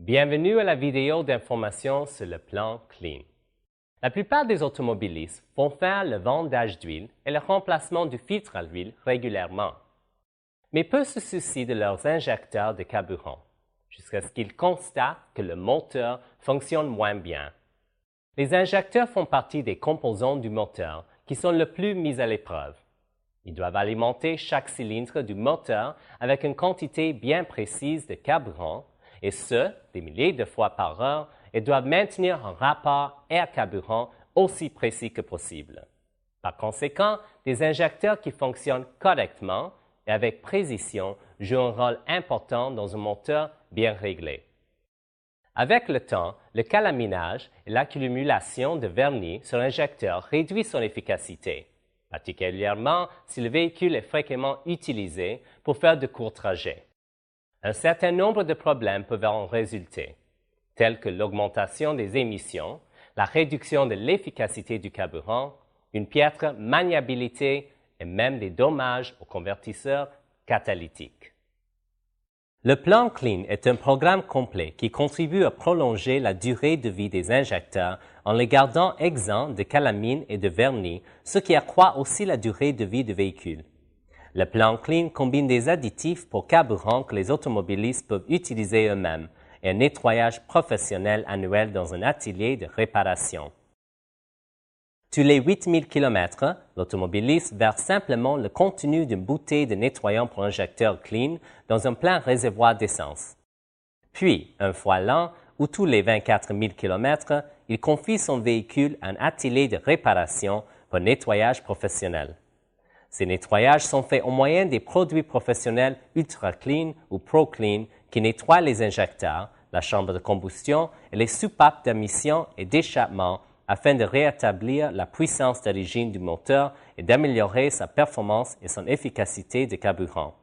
Bienvenue à la vidéo d'information sur le plan Clean. La plupart des automobilistes vont faire le vendage d'huile et le remplacement du filtre à l'huile régulièrement, mais peu se soucient de leurs injecteurs de carburant, jusqu'à ce qu'ils constatent que le moteur fonctionne moins bien. Les injecteurs font partie des composants du moteur qui sont le plus mis à l'épreuve. Ils doivent alimenter chaque cylindre du moteur avec une quantité bien précise de carburant, et ce, des milliers de fois par heure, et doivent maintenir un rapport air-carburant aussi précis que possible. Par conséquent, des injecteurs qui fonctionnent correctement et avec précision jouent un rôle important dans un moteur bien réglé. Avec le temps, le calaminage et l'accumulation de vernis sur l'injecteur réduit son efficacité, particulièrement si le véhicule est fréquemment utilisé pour faire de courts trajets. Un certain nombre de problèmes peuvent en résulter, tels que l'augmentation des émissions, la réduction de l'efficacité du carburant, une piètre maniabilité et même des dommages aux convertisseurs catalytiques. Le plan Clean est un programme complet qui contribue à prolonger la durée de vie des injecteurs en les gardant exempts de calamine et de vernis, ce qui accroît aussi la durée de vie du véhicule. Le plan Clean combine des additifs pour carburant que les automobilistes peuvent utiliser eux-mêmes et un nettoyage professionnel annuel dans un atelier de réparation. Tous les 8000 km, l'automobiliste verse simplement le contenu d'une bouteille de nettoyant pour injecteur Clean dans un plein réservoir d'essence. Puis, une fois l'an ou tous les 24 000 km, il confie son véhicule à un atelier de réparation pour nettoyage professionnel. Ces nettoyages sont faits au moyen des produits professionnels Ultra Clean ou Pro Clean qui nettoient les injecteurs, la chambre de combustion et les soupapes d'émission et d'échappement afin de rétablir la puissance d'origine du moteur et d'améliorer sa performance et son efficacité de carburant.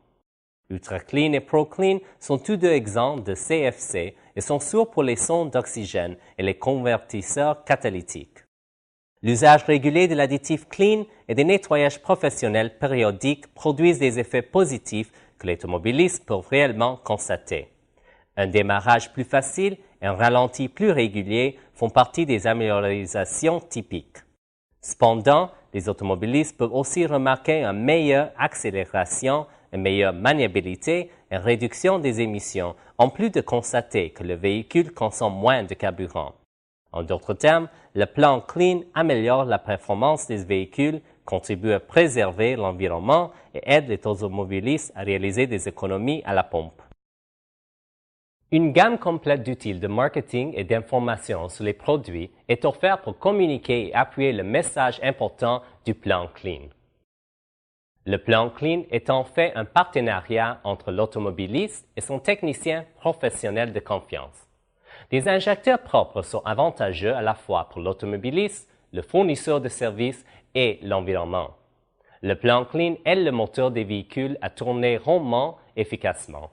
Ultra Clean et Pro Clean sont tous deux exemples de CFC et sont sûrs pour les sondes d'oxygène et les convertisseurs catalytiques. L'usage régulier de l'additif Clean et des nettoyages professionnels périodiques produisent des effets positifs que les automobilistes peuvent réellement constater. Un démarrage plus facile et un ralenti plus régulier font partie des améliorations typiques. Cependant, les automobilistes peuvent aussi remarquer une meilleure accélération, une meilleure maniabilité et une réduction des émissions, en plus de constater que le véhicule consomme moins de carburant. En d'autres termes, le plan Clean améliore la performance des véhicules, contribue à préserver l'environnement et aide les automobilistes à réaliser des économies à la pompe. Une gamme complète d'outils de marketing et d'information sur les produits est offerte pour communiquer et appuyer le message important du plan Clean. Le plan Clean est en fait un partenariat entre l'automobiliste et son technicien professionnel de confiance. Des injecteurs propres sont avantageux à la fois pour l'automobiliste, le fournisseur de services et l'environnement. Le plan Clean aide le moteur des véhicules à tourner rondement efficacement.